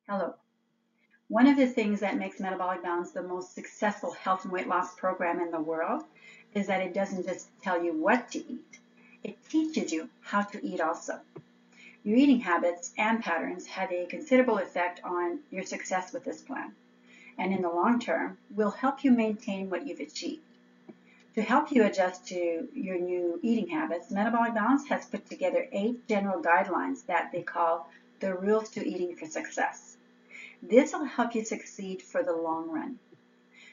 Hello. One of the things that makes Metabolic Balance the most successful health and weight loss program in the world is that it doesn't just tell you what to eat, it teaches you how to eat also. Your eating habits and patterns have a considerable effect on your success with this plan, and in the long term will help you maintain what you've achieved. To help you adjust to your new eating habits, Metabolic Balance has put together 8 general guidelines that they call the rules to eating for success. This will help you succeed for the long run.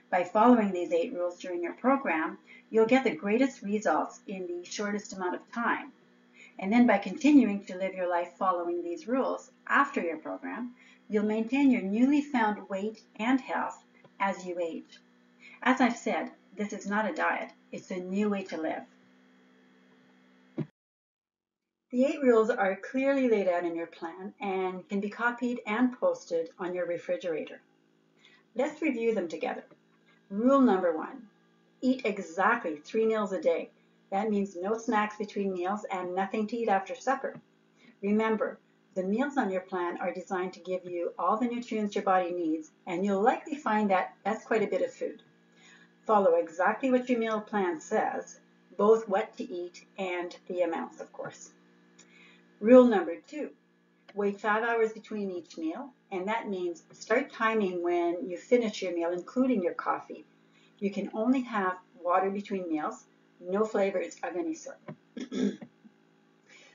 By following these 8 rules during your program, you'll get the greatest results in the shortest amount of time. And then by continuing to live your life following these rules after your program, you'll maintain your newly found weight and health as you age. As I've said, this is not a diet, it's a new way to live. The 8 rules are clearly laid out in your plan and can be copied and posted on your refrigerator. Let's review them together. Rule number 1, eat exactly 3 meals a day. That means no snacks between meals and nothing to eat after supper. Remember, the meals on your plan are designed to give you all the nutrients your body needs, and you'll likely find that that's quite a bit of food. Follow exactly what your meal plan says, both what to eat and the amounts, of course. Rule number 2, wait 5 hours between each meal, and that means start timing when you finish your meal, including your coffee. You can only have water between meals, no flavors of any sort.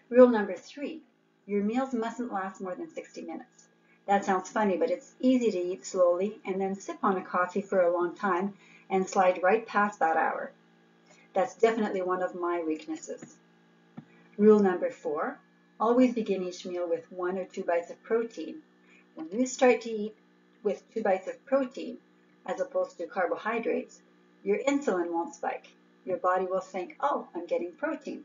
Rule number 3, your meals mustn't last more than 60 minutes. That sounds funny, but it's easy to eat slowly and then sip on a coffee for a long time and slide right past that hour. That's definitely one of my weaknesses. Rule number 4, always begin each meal with 1 or 2 bites of protein. When you start to eat with 2 bites of protein, as opposed to carbohydrates, your insulin won't spike. Your body will think, oh, I'm getting protein.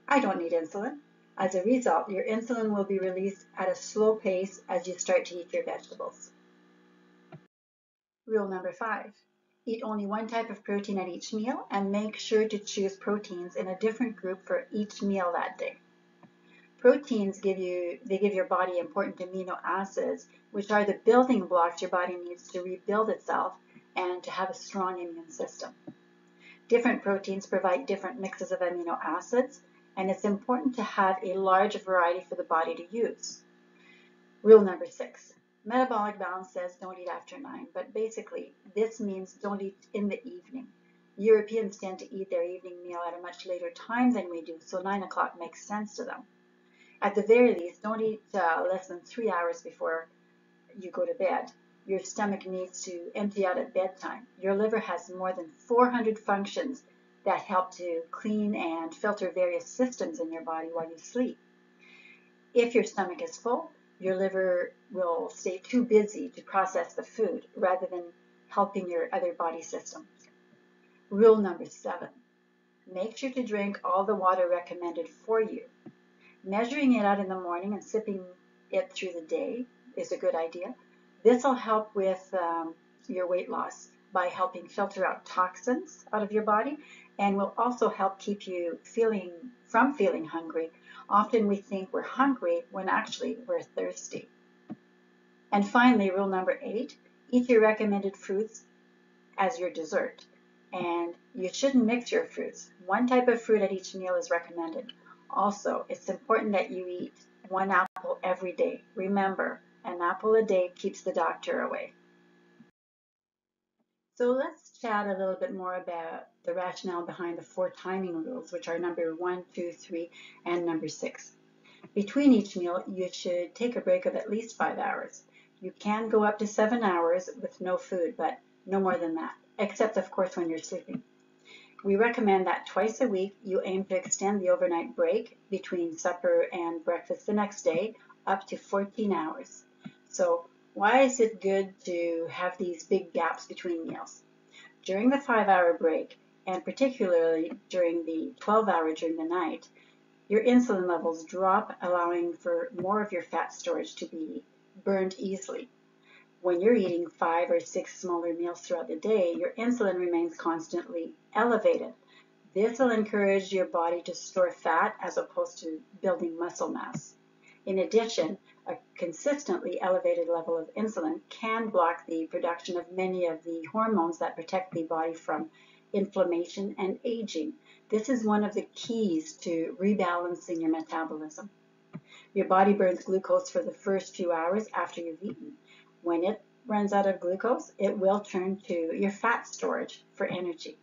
I don't need insulin. As a result, your insulin will be released at a slow pace as you start to eat your vegetables. Rule number 5, eat only 1 type of protein at each meal and make sure to choose proteins in a different group for each meal that day. Proteins give your body important amino acids, which are the building blocks your body needs to rebuild itself and to have a strong immune system. Different proteins provide different mixes of amino acids, and it's important to have a large variety for the body to use. Rule number 6, Metabolic Balance says don't eat after 9, but basically this means don't eat in the evening. Europeans tend to eat their evening meal at a much later time than we do, so 9 o'clock makes sense to them. At the very least, don't eat less than 3 hours before you go to bed. Your stomach needs to empty out at bedtime. Your liver has more than 400 functions that help to clean and filter various systems in your body while you sleep. If your stomach is full, your liver will stay too busy to process the food rather than helping your other body systems. Rule number 7, make sure to drink all the water recommended for you. Measuring it out in the morning and sipping it through the day is a good idea. This will help with your weight loss by helping filter out toxins out of your body, and will also help keep you from feeling hungry. Often we think we're hungry when actually we're thirsty. And finally, rule number 8, eat your recommended fruits as your dessert. And you shouldn't mix your fruits. 1 type of fruit at each meal is recommended. Also, it's important that you eat 1 apple every day. Remember, an apple a day keeps the doctor away. So let's chat a little bit more about the rationale behind the 4 timing rules, which are number 1, 2, 3, and number 6. Between each meal, you should take a break of at least 5 hours. You can go up to 7 hours with no food, but no more than that, except of course when you're sleeping. We recommend that twice a week you aim to extend the overnight break between supper and breakfast the next day up to 14 hours. So why is it good to have these big gaps between meals? During the 5-hour break, and particularly during the 12-hour during the night, your insulin levels drop, allowing for more of your fat storage to be burned easily. When you're eating 5 or 6 smaller meals throughout the day, your insulin remains constantly elevated. This will encourage your body to store fat as opposed to building muscle mass. In addition, A consistently elevated level of insulin can block the production of many of the hormones that protect the body from inflammation and aging. This is one of the keys to rebalancing your metabolism. Your body burns glucose for the first few hours after you've eaten. When it runs out of glucose, it will turn to your fat storage for energy.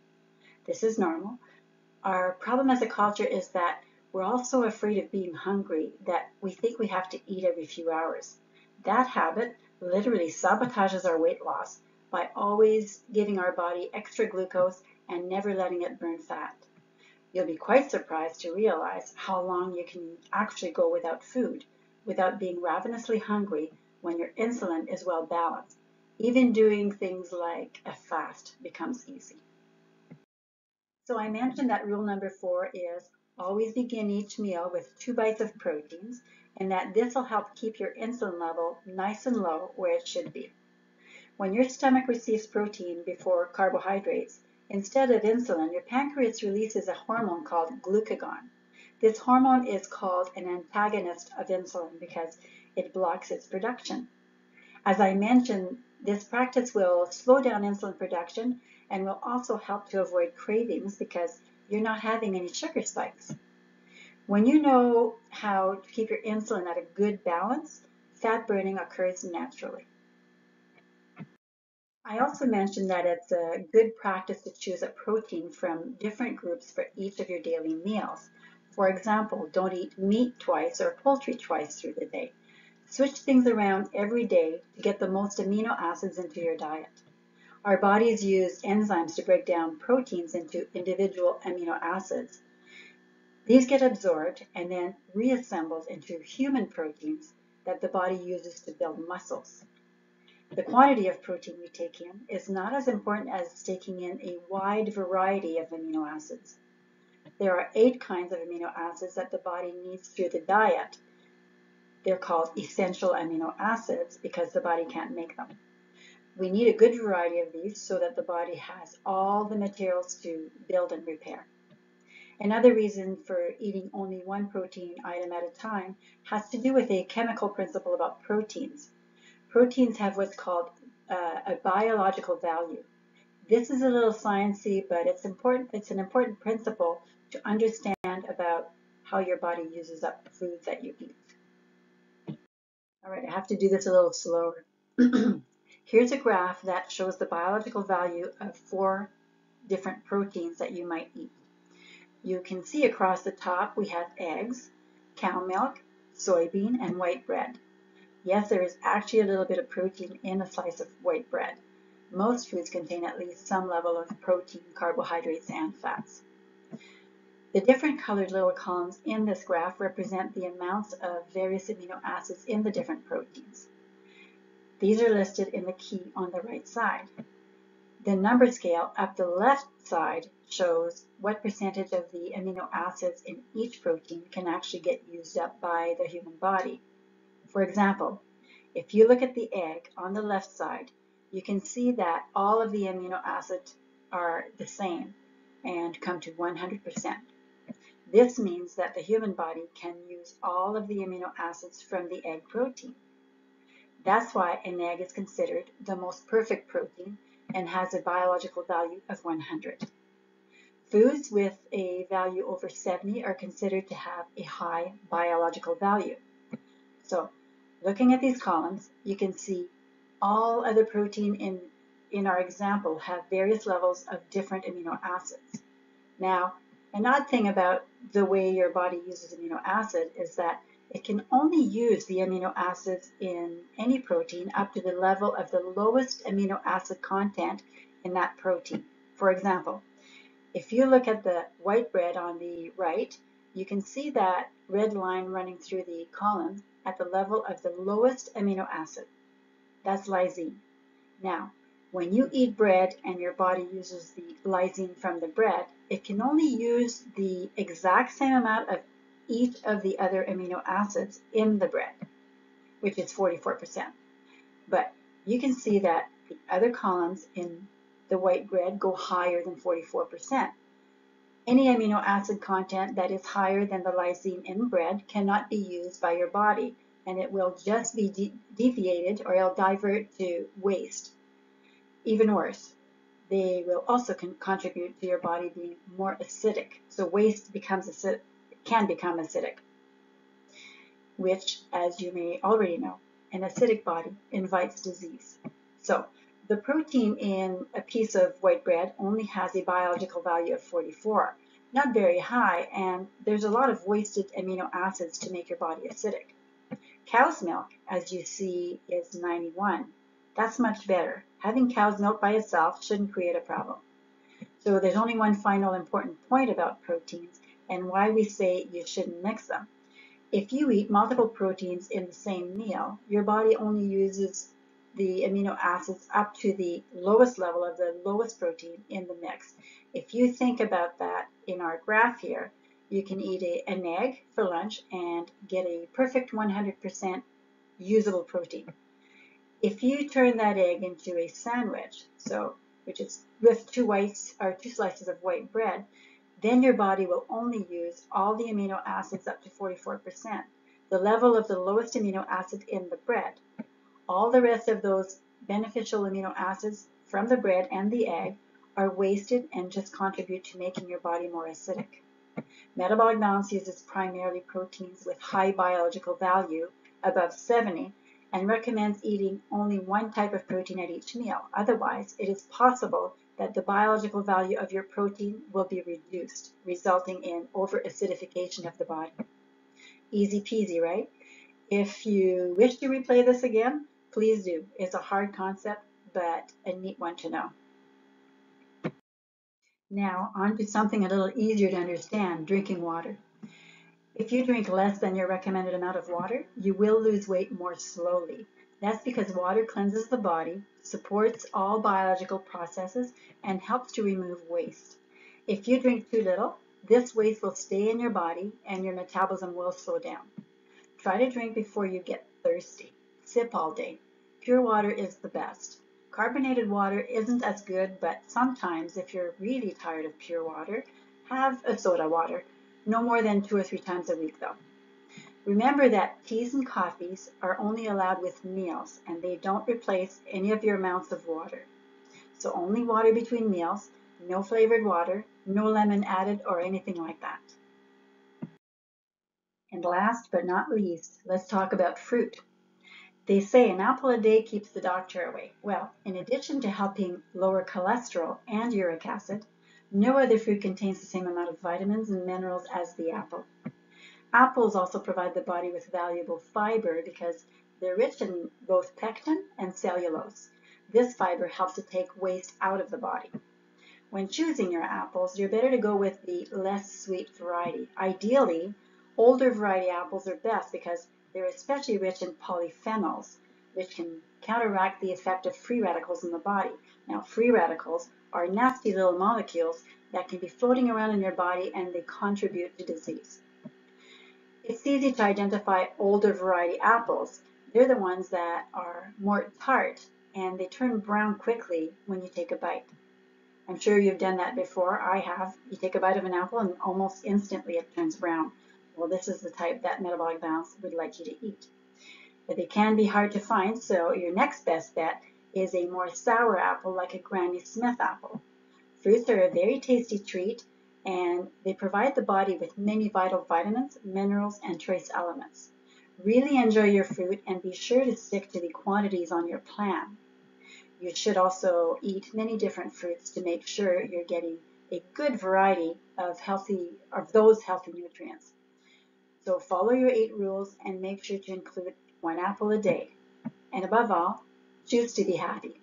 This is normal. Our problem as a culture is that we're all so afraid of being hungry that we think we have to eat every few hours. That habit literally sabotages our weight loss by always giving our body extra glucose and never letting it burn fat. You'll be quite surprised to realize how long you can actually go without food, without being ravenously hungry when your insulin is well balanced. Even doing things like a fast becomes easy. So I mentioned that rule number 4 is always begin each meal with 2 bites of proteins, and that this will help keep your insulin level nice and low where it should be. When your stomach receives protein before carbohydrates, instead of insulin, your pancreas releases a hormone called glucagon. This hormone is called an antagonist of insulin because it blocks its production. As I mentioned, this practice will slow down insulin production and will also help to avoid cravings because you're not having any sugar spikes. When you know how to keep your insulin at a good balance, fat burning occurs naturally. I also mentioned that it's a good practice to choose a protein from different groups for each of your daily meals. For example, don't eat meat twice or poultry twice through the day. Switch things around every day to get the most amino acids into your diet. Our bodies use enzymes to break down proteins into individual amino acids. These get absorbed and then reassembled into human proteins that the body uses to build muscles. The quantity of protein we take in is not as important as taking in a wide variety of amino acids. There are 8 kinds of amino acids that the body needs through the diet. They're called essential amino acids because the body can't make them. We need a good variety of these so that the body has all the materials to build and repair. Another reason for eating only one protein item at a time has to do with a chemical principle about proteins. Proteins have what's called a biological value. This is a little sciencey, but it's important. It's an important principle to understand about how your body uses up the foods that you eat. All right, I have to do this a little slower. Here's a graph that shows the biological value of 4 different proteins that you might eat. You can see across the top we have eggs, cow milk, soybean, and white bread. Yes, there is actually a little bit of protein in a slice of white bread. Most foods contain at least some level of protein, carbohydrates, and fats. The different colored little columns in this graph represent the amounts of various amino acids in the different proteins. These are listed in the key on the right side. The number scale up the left side shows what percentage of the amino acids in each protein can actually get used up by the human body. For example, if you look at the egg on the left side, you can see that all of the amino acids are the same and come to 100%. This means that the human body can use all of the amino acids from the egg protein. That's why an egg is considered the most perfect protein and has a biological value of 100. Foods with a value over 70 are considered to have a high biological value. So, looking at these columns, you can see all other protein in our example have various levels of different amino acids. Now, an odd thing about the way your body uses amino acid is that it can only use the amino acids in any protein up to the level of the lowest amino acid content in that protein. For example, if you look at the white bread on the right, you can see that red line running through the column at the level of the lowest amino acid. That's lysine. Now, when you eat bread and your body uses the lysine from the bread, it can only use the exact same amount of each of the other amino acids in the bread, which is 44%. But you can see that the other columns in the white bread go higher than 44%. Any amino acid content that is higher than the lysine in bread cannot be used by your body, and it will just be deviated, or it'll divert to waste. Even worse, they will also contribute to your body being more acidic. So waste can become acidic, which, as you may already know, an acidic body invites disease. So the protein in a piece of white bread only has a biological value of 44, not very high, and there's a lot of wasted amino acids to make your body acidic. Cow's milk, as you see, is 91. That's much better. Having cow's milk by itself shouldn't create a problem. So there's only one final important point about proteins and why we say you shouldn't mix them. If you eat multiple proteins in the same meal, your body only uses the amino acids up to the lowest level of the lowest protein in the mix. If you think about that in our graph here, you can eat an egg for lunch and get a perfect 100% usable protein. If you turn that egg into a sandwich, which is with two slices of white bread, then your body will only use all the amino acids up to 44%, the level of the lowest amino acid in the bread. All the rest of those beneficial amino acids from the bread and the egg are wasted and just contribute to making your body more acidic. Metabolic Balance uses primarily proteins with high biological value, above 70, and recommends eating only one type of protein at each meal. Otherwise, it is possible that the biological value of your protein will be reduced, resulting in over-acidification of the body. Easy peasy, right? If you wish to replay this again, please do. It's a hard concept, but a neat one to know. Now, on to something a little easier to understand, drinking water. If you drink less than your recommended amount of water, you will lose weight more slowly. That's because water cleanses the body, supports all biological processes, and helps to remove waste. If you drink too little, this waste will stay in your body and your metabolism will slow down. Try to drink before you get thirsty. Sip all day. Pure water is the best. Carbonated water isn't as good, but sometimes if you're really tired of pure water, have a soda water. No more than 2 or 3 times a week though. Remember that teas and coffees are only allowed with meals and they don't replace any of your amounts of water. So only water between meals, no flavored water, no lemon added or anything like that. And last but not least, let's talk about fruit. They say an apple a day keeps the doctor away. Well, in addition to helping lower cholesterol and uric acid, no other fruit contains the same amount of vitamins and minerals as the apple. Apples also provide the body with valuable fiber because they're rich in both pectin and cellulose. This fiber helps to take waste out of the body. When choosing your apples, you're better to go with the less sweet variety. Ideally, older variety apples are best because they're especially rich in polyphenols, which can counteract the effect of free radicals in the body. Now, free radicals are nasty little molecules that can be floating around in your body and they contribute to disease. It's easy to identify older variety apples. They're the ones that are more tart and they turn brown quickly when you take a bite. I'm sure you've done that before. I have. You take a bite of an apple and almost instantly it turns brown. Well, this is the type that Metabolic Balance would like you to eat. But they can be hard to find, so your next best bet is a more sour apple like a Granny Smith apple. Fruits are a very tasty treat and they provide the body with many vital vitamins, minerals, and trace elements. Really enjoy your fruit and be sure to stick to the quantities on your plan. You should also eat many different fruits to make sure you're getting a good variety of those healthy nutrients. So follow your 8 rules and make sure to include 1 apple a day. And above all, choose to be happy.